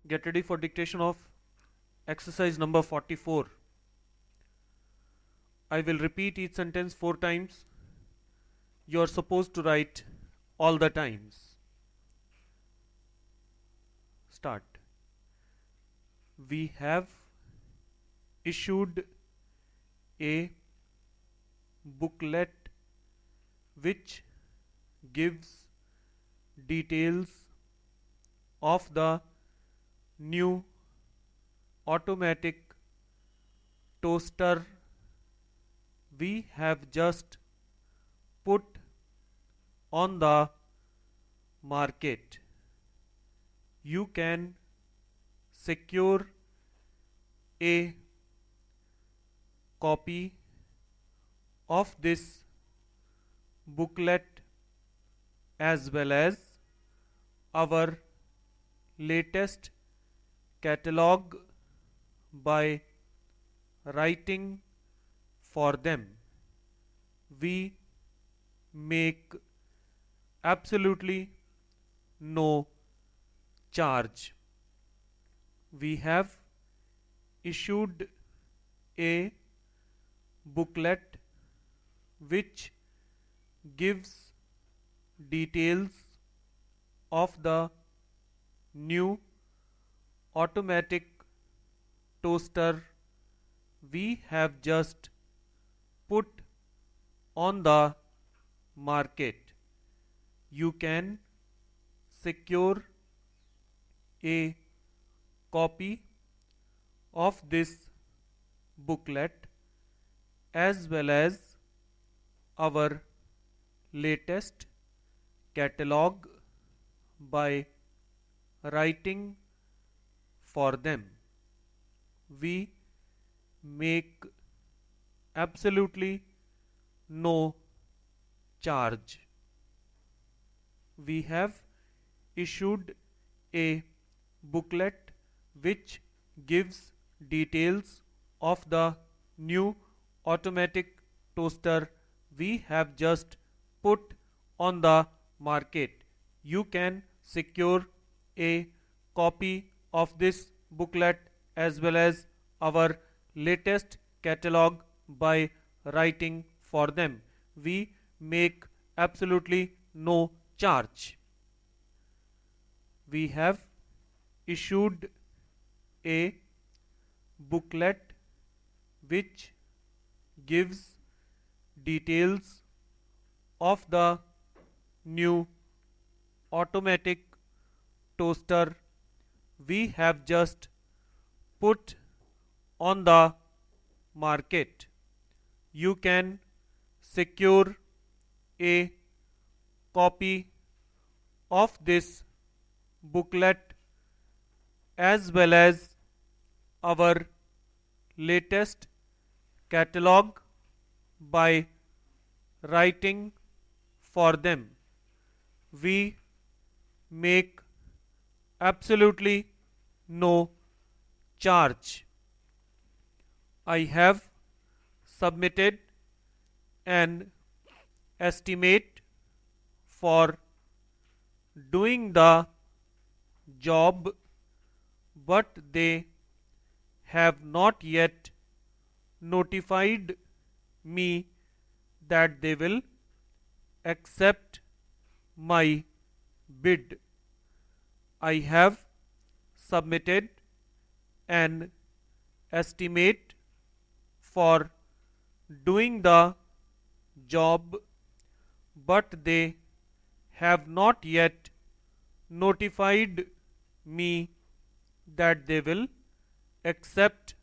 Get ready for dictation of exercise number 44. I will repeat each sentence 4 times. You are supposed to write all the times. Start. We have issued a booklet which gives details of the new automatic toaster we have just put on the market. You can secure a copy of this booklet as well as our latest catalog by writing for them. We make absolutely no charge. We have issued a booklet which gives details of the new automatic toaster we have just put on the market. You can secure a copy of this booklet as well as our latest catalog by writing for them. We make absolutely no charge. We have issued a booklet which gives details of the new automatic toaster we have just put on the market. You can secure a copy of this booklet as well as our latest catalog by writing for them. We make absolutely no charge. We have issued a booklet which gives details of the new automatic toaster we have just put on the market. You can secure a copy of this booklet as well as our latest catalog by writing for them. We make absolutely no charge. I have submitted an estimate for doing the job, but they have not yet notified me that they will accept my bid. I have submitted an estimate for doing the job, but they have not yet notified me that they will accept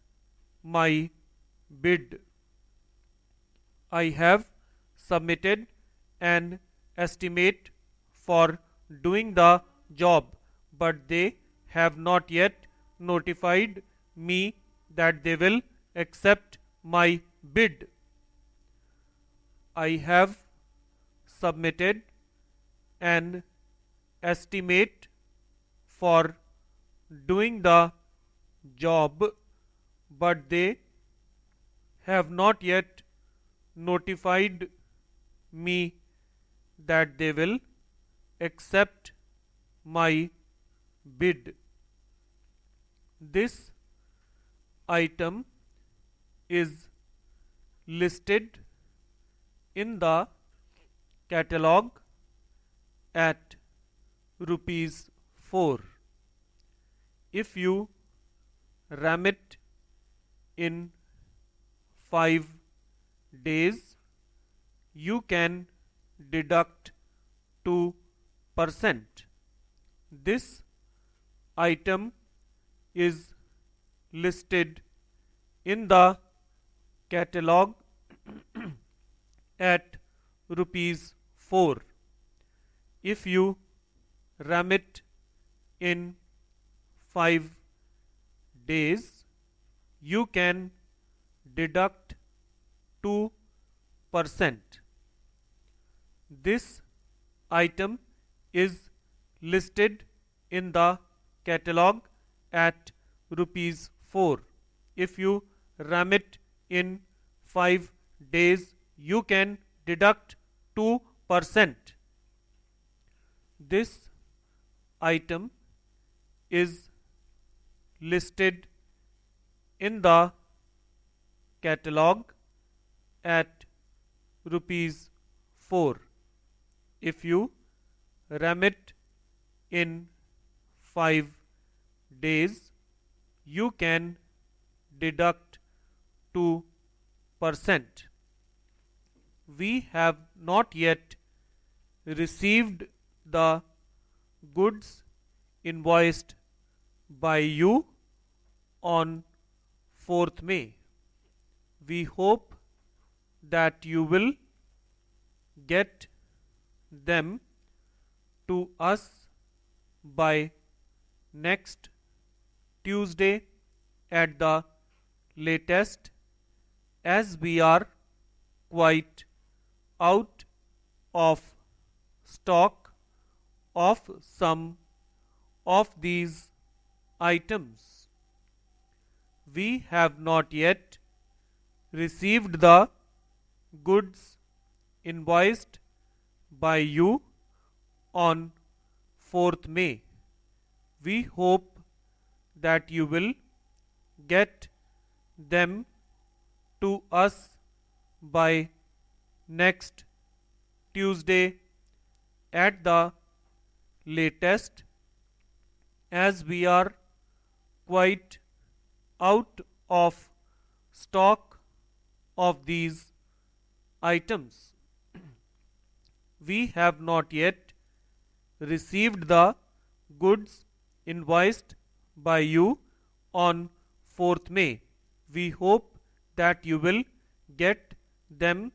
my bid. I have submitted an estimate for doing the job, but they have not yet notified me that they will accept my bid. I have submitted an estimate for doing the job, but they have not yet notified me that they will accept my bid. This item is listed in the catalog at rupees 4. If you ram it in 5 days, you can deduct 2%. This item is listed in the catalog at rupees 4. If you ram it in 5 days, you can deduct 2%. This item is listed in the catalog at rupees 4. If you ram it in 5 days, you can deduct 2%. This item is listed in the catalog at rupees 4. If you ram it in 5 days, you can deduct 2%. We have not yet received the goods invoiced by you on 4th May. We hope that you will get them to us by next Tuesday at the latest, as we are quite out of stock of some of these items. We have not yet received the goods invoiced by you on 4th May. We hope that you will get them to us by next Tuesday at the latest, as we are quite out of stock of these items. We have not yet received the goods invoiced by you on 4th May. We hope that you will get them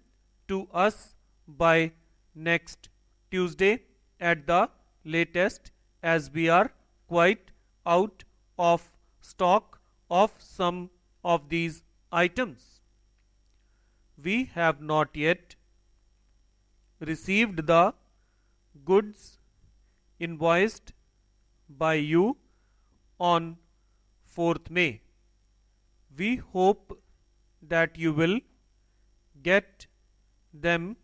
to us by next Tuesday at the latest, as we are quite out of stock of some of these items. We have not yet received the goods invoiced by you on 4th May. We hope that you will get them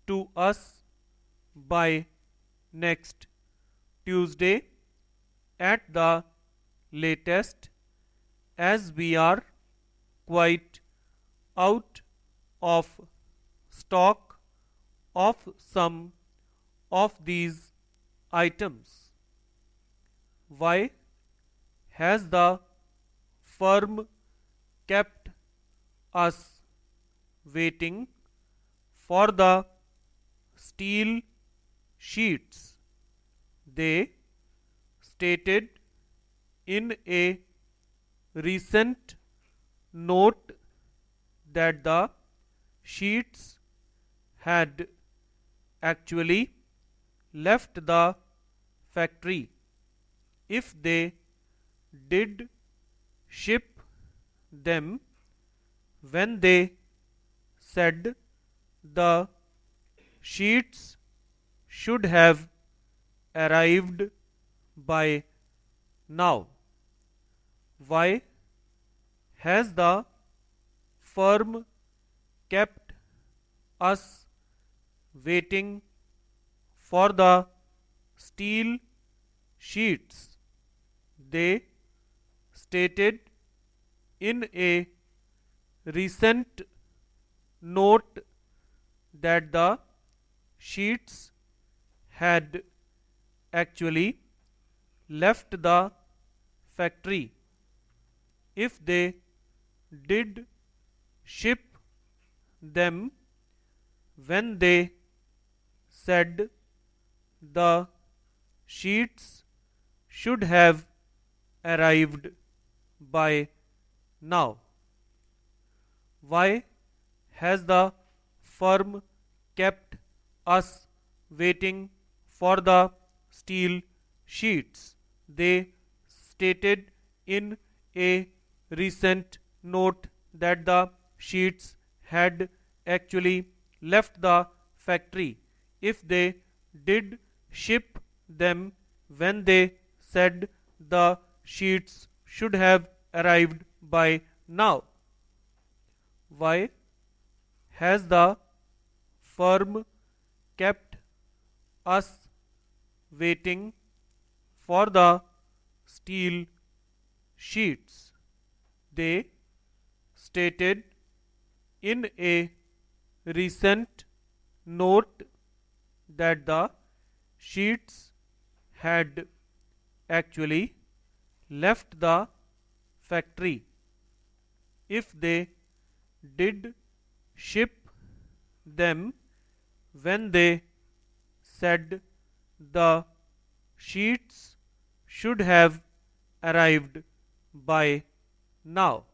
to us by next Tuesday at the latest, as we are quite out of stock of some of these items. Why has the firm kept us waiting for the steel sheets? They stated in a recent note that the sheets had actually left the factory. If they did ship them when they said, the sheets should have arrived by now. Why has the firm kept us waiting for the steel sheets? They stated in a recent note that the sheets had actually left the factory if they did ship them when they said the sheets should have arrived by now. Why has the firm kept us waiting for the steel sheets? They stated in a recent note that the sheets had actually left the factory if they did ship them when they said the sheets should have arrived by now. Why has the firm kept us waiting for the steel sheets? They stated in a recent note that the sheets had actually left the factory if they did ship them when they said the sheets should have arrived by now.